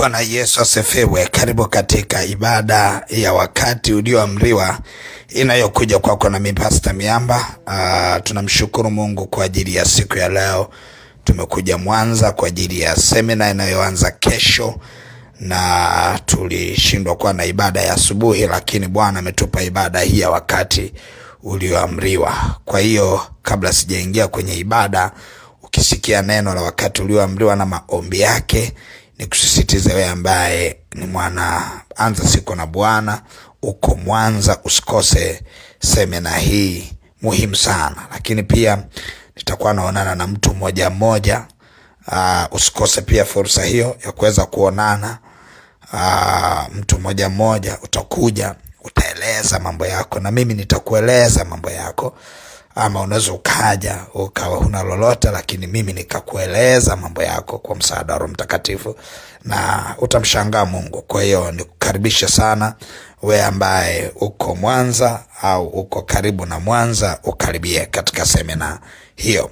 Bwana Yesu asifiwe. Karibu katika ibada ya wakati ulioamriwa inayokuja kwako na mimi Pastor Miamba. Tunamshukuru Mungu kwa ajili ya siku ya leo. Tumekuja Mwanza kwa ajili ya semina inayoanza kesho, na tulishindwa kuwa na ibada ya asubuhi, lakini Bwana ametupa ibada hii ya wakati ulioamriwa. Kwa hiyo kabla sijaingia kwenye ibada, ukisikia neno la wakati ulioamriwa na maombi yake, nikusisitize wewe ambaye ni mwana anza siku na Bwana uko Mwanza, usikose semina hii muhimu sana. Lakini pia nitakuwa naonana na mtu mmoja, usikose pia fursa hiyo ya kuweza kuonana. Mtu mmoja utakuja, utaeleza mambo yako na mimi nitakueleza mambo yako. Ama unaweza ukaja ukawa huna lolote, lakini mimi nikakueleza mambo yako kwa msaada wa Roho Mtakatifu, na utamshangaa Mungu. Kwa hiyo nikukaribisha sana wewe ambaye uko Mwanza au uko karibu na Mwanza, ukaribie katika semina hiyo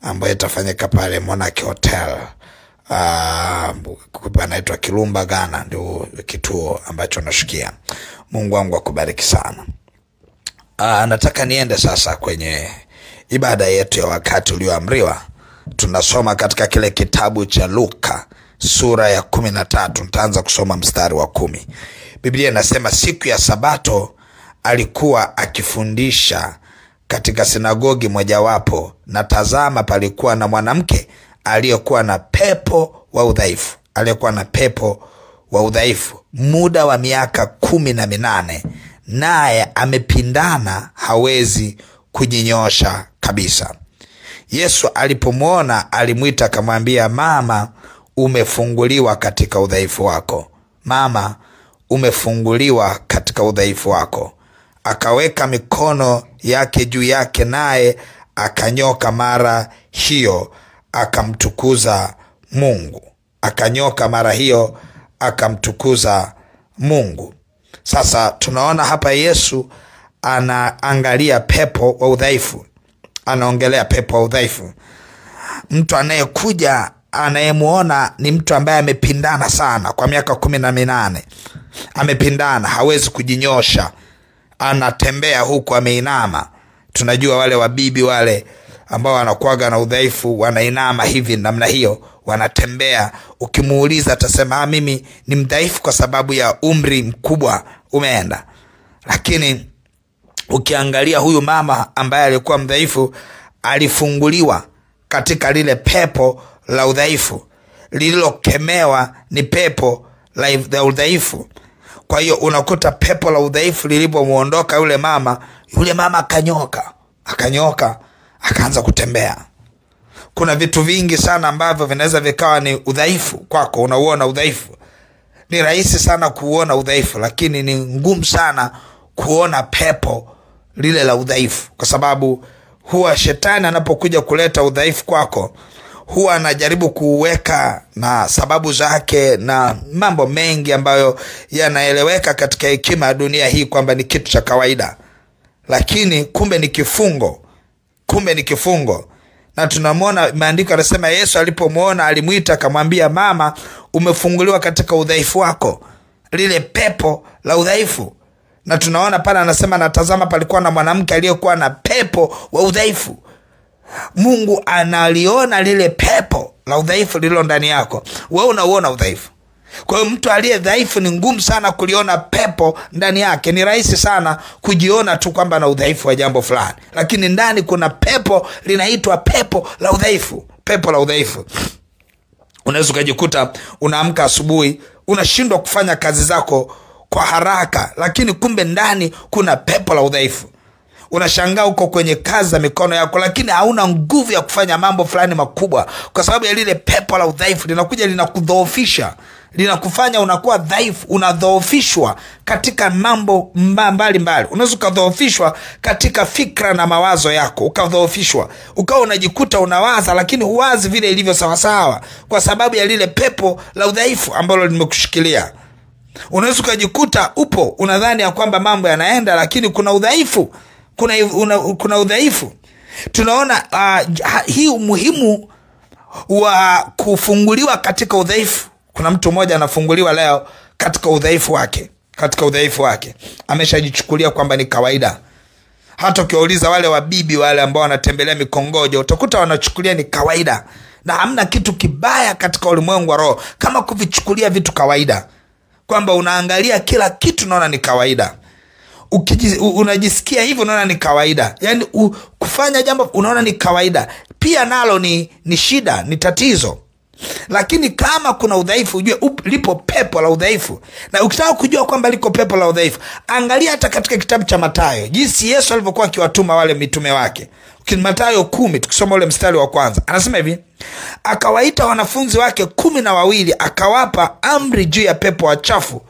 ambayo itafanyika pale Monarch Hotel. Panaitwa Kirumba Ghana, ndio kituo ambacho nashikia. Mungu wangu akubariki sana. Nataka niende sasa kwenye ibada yetu ya wakati ulioamriwa. Tunasoma katika kile kitabu cha Luka sura ya 13. Nitaanza kusoma mstari wa 10. Biblia inasema, siku ya Sabato alikuwa akifundisha katika sinagogi mojawapo, na tazama palikuwa na mwanamke aliyekuwa na pepo wa udhaifu muda wa miaka 18, naye amepindana, hawezi kujinyosha kabisa. Yesu alipomwona alimwita akamwambia, mama, umefunguliwa katika udhaifu wako. Mama, umefunguliwa katika udhaifu wako. Akaweka mikono yake juu yake, naye akanyoka mara hiyo, akamtukuza Mungu. Sasa tunaona hapa Yesu anaangalia pepo wa udhaifu. Anaongelea pepo wa udhaifu. Mtu anayekuja, anayemuona ni mtu ambaye amepindana sana kwa miaka 18. Amepindana, hawezi kujinyosha. Anatembea huku ameinama. Tunajua wale wabibi wale ambao wanakuaga na udhaifu, wanainama hivi namna hiyo, wanatembea. Ukimuuliza atasema, mimi ni mdhaifu kwa sababu ya umri mkubwa umeenda. Lakini ukiangalia huyu mama ambaye alikuwa mdhaifu, alifunguliwa katika lile pepo la udhaifu. Lililokemewa ni pepo la udhaifu. Kwa hiyo unakuta pepo la udhaifu lilipomuondoka yule mama akanyoka, akaanza kutembea. Kuna vitu vingi sana ambavyo vinaweza vikawa ni udhaifu kwako. Unauona udhaifu. Ni rahisi sana kuona udhaifu, lakini ni ngumu sana kuona pepo lile la udhaifu, kwa sababu huwa shetani anapokuja kuleta udhaifu kwako, huwa anajaribu kuweka na sababu zake na mambo mengi ambayo yanaeleweka katika hekima ya dunia hii kwamba ni kitu cha kawaida, lakini kumbe ni kifungo. Na tunamwona maandiko yanasema Yesu alipomwona alimwita akamwambia, mama, umefunguliwa katika udhaifu wako, lile pepo la udhaifu. Na tunaona pale anasema, natazama palikuwa na mwanamke aliyekuwa na pepo wa udhaifu. Mungu analiona lile pepo la udhaifu lilo ndani yako. Wewe unauona udhaifu. Kwa hiyo mtu aliye dhaifu ni ngumu sana kuliona pepo ndani yake. Ni rahisi sana kujiona tu kwamba na udhaifu wa jambo fulani, lakini ndani kuna pepo linaitwa pepo la udhaifu. Unaweza kujikuta unaamka asubuhi, unashindwa kufanya kazi zako kwa haraka, lakini kumbe ndani kuna pepo la udhaifu. Unashangaa uko kwenye kazi za mikono yako, lakini hauna nguvu ya kufanya mambo fulani makubwa, kwa sababu ya lile pepo la udhaifu. Linakuja linakudhoofisha, linakufanya unakuwa dhaifu, unadhoofishwa katika mambo mbalimbali. Unaweza kudhoofishwa katika fikra na mawazo yako, ukadhoofishwa, ukawa unajikuta unawaza lakini huwazi vile ilivyo sawa, kwa sababu ya lile pepo la udhaifu ambalo limekushikilia. Unaweza kujikuta upo unadhani ya kwamba mambo yanaenda, lakini kuna udhaifu. Kuna udhaifu. Tunaona hii umuhimu wa kufunguliwa katika udhaifu Kuna mtu mmoja anafunguliwa leo katika udhaifu wake. Katika udhaifu wake ameshajichukulia kwamba ni kawaida. Hata ukiwauliza wale wabibi wale ambao wanatembelea mikongojo, utakuta wanachukulia ni kawaida. Na hamna kitu kibaya katika ulimwengu wa roho kama kuvichukulia vitu kawaida, kwamba unaangalia kila kitu unaona ni kawaida. Unajisikia hivyo unaona ni kawaida. Yaani kufanya jambo unaona ni kawaida. Pia nalo ni shida, ni tatizo. Lakini kama kuna udhaifu, ujue lipo pepo la udhaifu. Na ukitaka kujua kwamba liko pepo la udhaifu, angalia hata katika kitabu cha Mathayo, jinsi Yesu alivyokuwa akiwatuma wale mitume wake. Mathayo 10 tukisoma ule mstari wa kwanza, anasema hivi: akawaita wanafunzi wake 12, akawapa amri juu ya pepo wachafu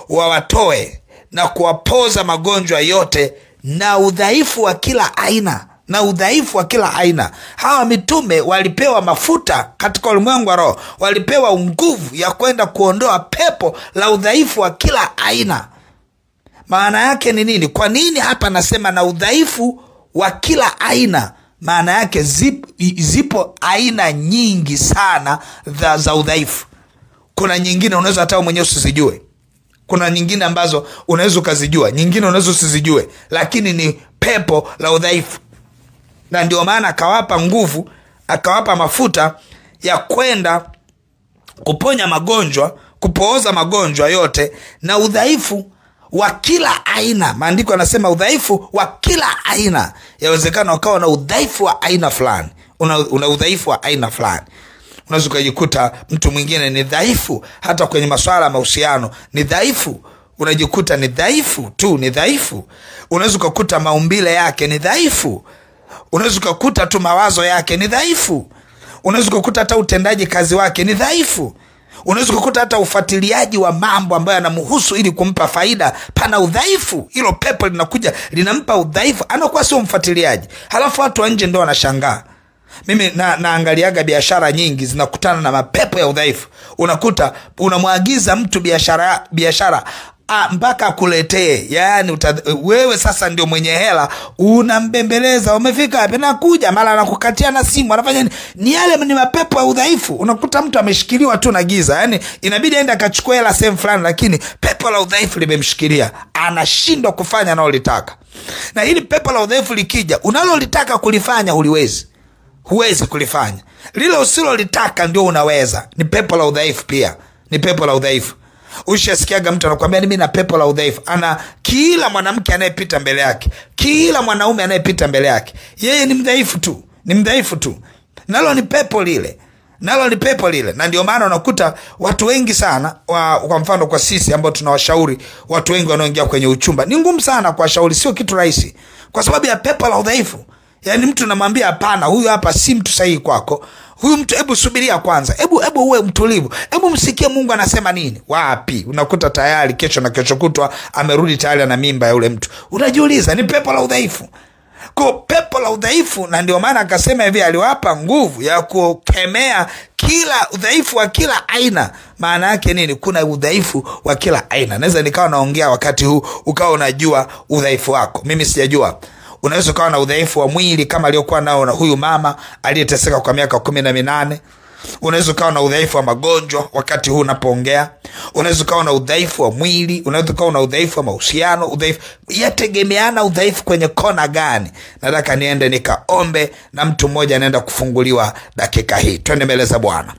wawatoe na kuwapoza magonjwa yote na udhaifu wa kila aina. Na udhaifu wa kila aina. Hawa mitume walipewa mafuta katika ulimwengu wa roho, walipewa nguvu ya kwenda kuondoa pepo la udhaifu wa kila aina. Maana yake ni nini? Kwa nini hapa nasema na udhaifu wa kila aina? Maana yake zipo aina nyingi sana za udhaifu. Kuna nyingine unaweza hata mwenyewe usizijue. Kuna nyingine ambazo unaweza ukazijua, nyingine unaweza usizijue, lakini ni pepo la udhaifu. Na ndio maana akawapa nguvu, akawapa mafuta ya kwenda kuponya magonjwa, kupooza magonjwa yote na udhaifu wa kila aina. Maandiko yanasema udhaifu wa kila aina. Yawezekana ukawa na udhaifu wa aina fulani. Una udhaifu wa aina fulani. Unaweza kujikuta mtu mwingine ni dhaifu hata kwenye masuala ya mahusiano, ni dhaifu. Unajikuta ni dhaifu tu, ni dhaifu. Unaweza kukuta maumbile yake ni dhaifu. Unaweza kukuta tu mawazo yake ni dhaifu. Unaweza kukuta hata utendaji kazi wake ni dhaifu. Unaweza kukuta hata ufuatiliaji wa mambo ambayo yanamhusu ili kumpa faida, pana udhaifu. Hilo pepo linakuja linampa udhaifu, anakuwa sio mfuatiliaji. Halafu watu wa nje ndio wanashangaa. Mimi naangaliaga biashara nyingi zinakutana na mapepo ya udhaifu. Unakuta unamwagiza mtu biashara mpaka akuletee. Yaani wewe sasa ndio mwenye hela, unambembeleza, umefika wapi, nakuja, mara anakukatia na simu, anafanya ni yale ni mapepo ya udhaifu. Unakuta mtu ameshikiliwa tu na giza. Yaani inabidi aende akachukua hela sehemu fulani, lakini pepo la udhaifu limemshikilia, anashindwa kufanya analolitaka. Na hili pepo la udhaifu likija, unalolitaka kulifanya huwezi kulifanya. Lile usilolitaka ndio unaweza. Ni pepo la udhaifu pia. Ni pepo la udhaifu. Ushasikiaga mtu anakuambia mimi na pepo la udhaifu. Kila mwanamke anayepita mbele yake, kila mwanaume anayepita mbele yake, yeye ni mdhaifu tu. Ni mdhaifu tu. Nalo ni pepo lile. Na ndio maana unakuta watu wengi sana kwa mfano kwa sisi ambao tunawashauri watu wengi wanaoingia kwenye uchumba, ni ngumu sana kuwashauri, sio kitu rahisi kwa sababu ya pepo la udhaifu. Yaani mtu namwambia hapana, huyu hapa si mtu sahihi kwako. Huyu mtu hebu subiria kwanza. Hebu uwe mtulivu. Hebu msikie Mungu anasema nini. Wapi? Unakuta tayari kesho na kesho kutwa amerudi tayari na mimba ya yule mtu. Unajiuliza ni pepo la udhaifu. Kwa pepo la udhaifu, na ndio maana akasema hivi, aliwapa nguvu ya kukemea kila udhaifu wa kila aina. Maana yake nini? Kuna udhaifu wa kila aina. Naweza nikawa naongea wakati huu ukawa unajua udhaifu wako. Mimi sijajua. Unaweza kuwa na udhaifu wa mwili kama aliyokuwa nao na huyu mama aliyeteseka kwa miaka 18. Unaweza kuwa na udhaifu wa magonjwa wakati huu unapoongea. Unaweza kuwa na udhaifu wa mwili, unaweza kuwa na udhaifu wa mahusiano, udhaifu. Yategemeana udhaifu kwenye kona gani. Nataka niende nikaombe na mtu mmoja anaenda kufunguliwa dakika hii. Twende mbele za Bwana.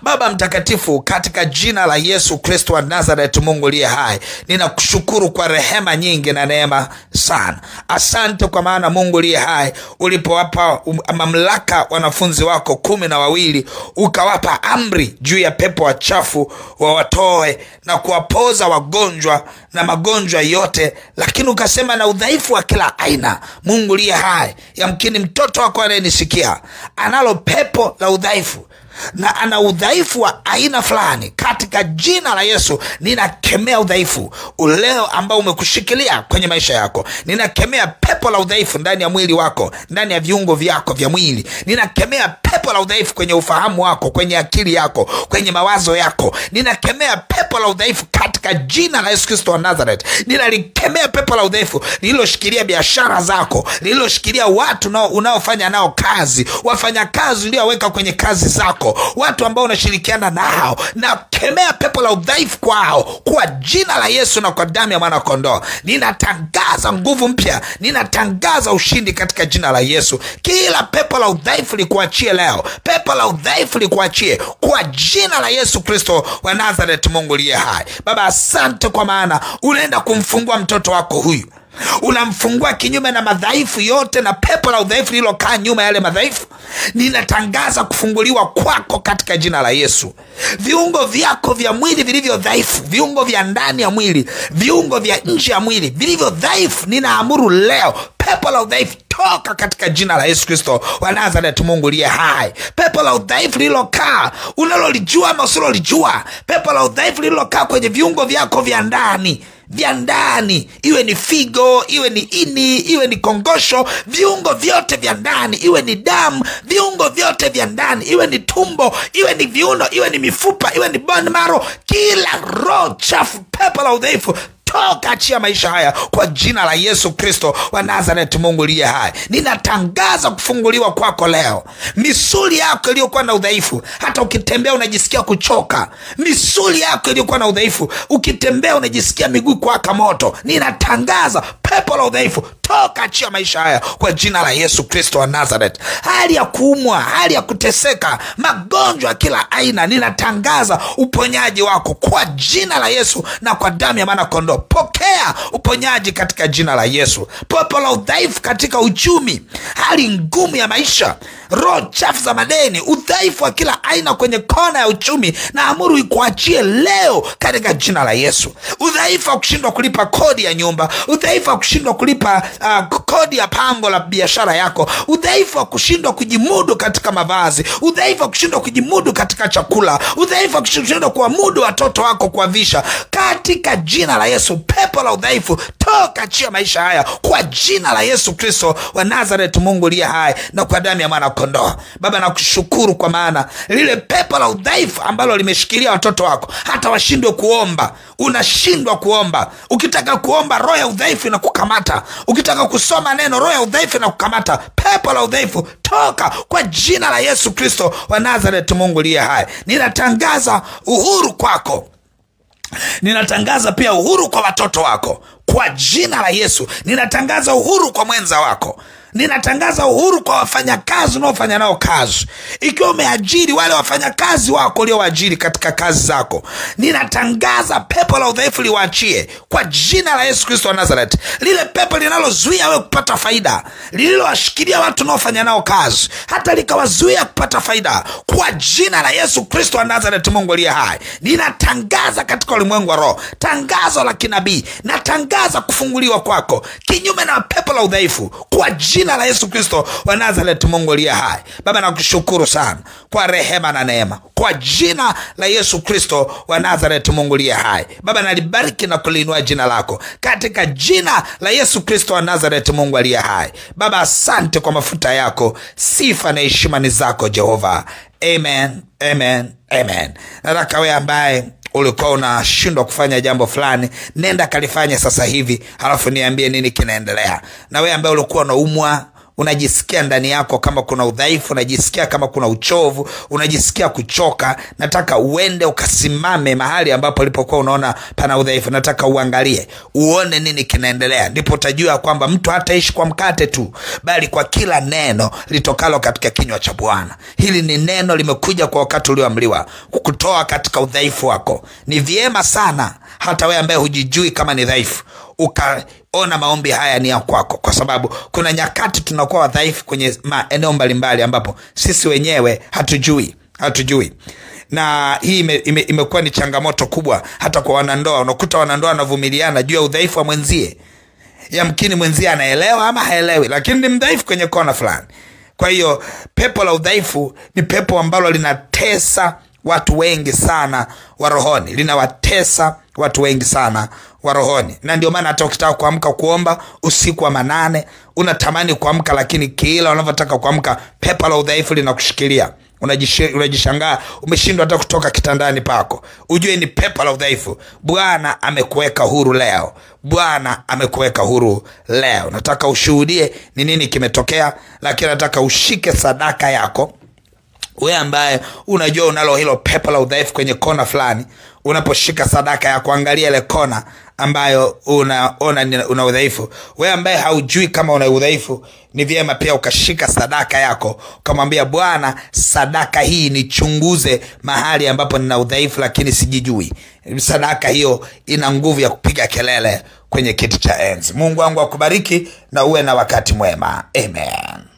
Baba mtakatifu, katika jina la Yesu Kristo wa Nazareth, Mungu aliye hai, ninakushukuru kwa rehema nyingi na neema sana. Asante kwa maana Mungu aliye hai, ulipowapa mamlaka wanafunzi wako 12, ukawapa amri juu ya pepo wachafu wawatoe na kuwapoza wagonjwa na magonjwa yote, lakini ukasema na udhaifu wa kila aina. Mungu aliye hai, yamkini mtoto wako anayenisikia analo pepo la udhaifu na ana udhaifu wa aina fulani. Katika jina la Yesu ninakemea udhaifu uleo ambao umekushikilia kwenye maisha yako. Ninakemea pepo la udhaifu ndani ya mwili wako, ndani ya viungo vyako vya mwili. Ninakemea pepo la udhaifu kwenye ufahamu wako, kwenye akili yako, kwenye mawazo yako. Ninakemea pepo la udhaifu katika jina la Yesu Kristo wa Nazareth. Ninalikemea pepo la udhaifu lililoshikilia biashara zako, lililoshikilia watu unaofanya nao kazi, wafanya kazi ulioweka kwenye kazi zako. wako, watu ambao unashirikiana nao, na kemea pepo la udhaifu kwao kwa jina la Yesu na kwa damu ya mwana kondoo. Ninatangaza nguvu mpya, ninatangaza ushindi katika jina la Yesu. Kila pepo la udhaifu likuachie leo, pepo la udhaifu likuachie kwa jina la Yesu Kristo wa Nazareth, Mungu aliye hai. Baba, asante kwa maana unaenda kumfungua mtoto wako huyu. Unamfungua kinyume na madhaifu yote na pepo la udhaifu lilokaa nyuma yale madhaifu. Ninatangaza kufunguliwa kwako katika jina la Yesu. Viungo vyako vya mwili vilivyo dhaifu, viungo vya ndani ya mwili, viungo vya nje ya mwili vilivyo dhaifu, ninaamuru leo pepo la udhaifu toka katika jina la Yesu Kristo wa Nazareth, Mungu aliye hai. Pepo la udhaifu lilokaa, unalolijua ama usilolijua, pepo la udhaifu lilokaa kwenye viungo vyako vya ndani, iwe ni figo, iwe ni ini, iwe ni kongosho, viungo vyote vya ndani, iwe ni damu, viungo vyote vya ndani, iwe ni tumbo, iwe ni viuno, iwe ni mifupa, iwe ni bone marrow, kila roho chafu, pepo la udhaifu toka, achia maisha haya kwa jina la Yesu Kristo wa Nazareth, Mungu aliye hai. Ninatangaza kufunguliwa kwako leo. Misuli yako iliyokuwa na udhaifu, hata ukitembea unajisikia kuchoka. Misuli yako iliyokuwa na udhaifu, ukitembea unajisikia miguu kuwaka moto. Ninatangaza pepo la udhaifu toka, achia maisha haya kwa jina la Yesu Kristo wa Nazareth. Hali ya kuumwa, hali ya kuteseka, magonjwa kila aina, ninatangaza uponyaji wako kwa jina la Yesu na kwa damu ya mwana kondoo. Pokea uponyaji katika jina la Yesu. Pepo la udhaifu katika uchumi, hali ngumu ya maisha, roho chafu za madeni, udhaifu wa kila aina kwenye kona ya uchumi, na amuru ikuachie leo katika jina la Yesu. Udhaifu wa kushindwa kulipa kodi ya nyumba, udhaifu wa kushindwa kulipa kodi ya pango la biashara yako, udhaifu wa kushindwa kujimudu katika mavazi, udhaifu wa kushindwa kujimudu katika chakula, udhaifu wa kushindwa kuamudu watoto wako kuwavisha, katika jina la Yesu. Pepo la udhaifu toka, achia maisha haya kwa jina la Yesu Kristo wa Nazareth, Mungu aliye hai na kwa damu ya mwana kondoo. Baba, nakushukuru kwa maana lile pepo la udhaifu ambalo limeshikilia watoto wako hata washindwe kuomba, unashindwa kuomba. Ukitaka kuomba, roho ya udhaifu inakukamata. Ukitaka kusoma neno, roho ya udhaifu inakukamata. Pepo la udhaifu toka kwa jina la Yesu Kristo wa Nazareth, Mungu aliye hai. Ninatangaza uhuru kwako. Ninatangaza pia uhuru kwa watoto wako kwa jina la Yesu. Ninatangaza uhuru kwa mwenza wako. Ninatangaza uhuru kwa wafanyakazi unaofanya nao kazi. Ikiwa umeajiri wale wafanyakazi wako uliowaajiri katika kazi zako, ninatangaza pepo la udhaifu liwaachie kwa jina la Yesu Kristo wa Nazareth. Lile pepo linalozuia wewe kupata faida, lililowashikilia watu unaofanya nao kazi, hata likawazuia kupata faida, kwa jina la Yesu Kristo wa Nazareth, Mungu aliye hai. Ninatangaza katika ulimwengu wa roho, tangazo la kinabii, natangaza kufunguliwa kwako kinyume na pepo la udhaifu kwa jina la Yesu Kristo wa Nazareth, Mungu aliye hai. Baba, nakushukuru sana kwa rehema na neema kwa jina la Yesu Kristo wa Nazareth, Mungu aliye hai. Baba, nalibariki na kuliinua jina lako katika jina la Yesu Kristo wa Nazareth, Mungu aliye hai. Baba, asante kwa mafuta yako. Sifa na heshima ni zako Jehova. Amen, amen, amen. Nataka wewe ambaye ulikuwa unashindwa kufanya jambo fulani, nenda kalifanye sasa hivi, halafu niambie nini kinaendelea. Na wewe ambaye ulikuwa unaumwa, unajisikia ndani yako kama kuna udhaifu, unajisikia kama kuna uchovu, unajisikia kuchoka, nataka uende ukasimame mahali ambapo ulipokuwa unaona pana udhaifu. Nataka uangalie, uone nini kinaendelea. Ndipo utajua kwamba mtu hataishi kwa mkate tu, bali kwa kila neno litokalo katika kinywa cha Bwana. Hili ni neno limekuja kwa wakati ulioamliwa kukutoa katika udhaifu wako. Ni vyema sana hata wewe ambaye hujijui kama ni dhaifu, ukaona maombi haya ni ya kwako, kwa sababu kuna nyakati tunakuwa wadhaifu kwenye maeneo mbalimbali ambapo sisi wenyewe hatujui. Na hii imekuwa ni changamoto kubwa hata kwa wanandoa. Unakuta wanandoa wanavumiliana juu ya udhaifu wa mwenzie. Yamkini mwenzie anaelewa ama haelewi, lakini ni mdhaifu kwenye kona fulani. Kwa hiyo pepo la udhaifu ni pepo ambalo linatesa watu wengi sana wa rohoni, linawatesa watu wengi sana wa rohoni. Na ndio maana hata ukitaka kuamka kuomba usiku wa manane, unatamani kuamka, lakini kila unavyotaka kuamka pepo la udhaifu linakushikilia. Unajishangaa umeshindwa hata kutoka kitandani pako. Ujue ni pepo la udhaifu. Bwana amekuweka huru leo. Bwana amekuweka huru leo. Nataka ushuhudie ni nini kimetokea, lakini nataka ushike sadaka yako, wewe ambaye unajua unalo hilo pepo la udhaifu kwenye kona fulani, unaposhika sadaka ya kuangalia ile kona ambayo una udhaifu. Wewe ambaye haujui kama una udhaifu, ni vyema pia ukashika sadaka yako ukamwambia Bwana, sadaka hii nichunguze mahali ambapo nina udhaifu lakini sijijui. Sadaka hiyo ina nguvu ya kupiga kelele kwenye kiti cha enzi. Mungu wangu akubariki na uwe na wakati mwema. Amen.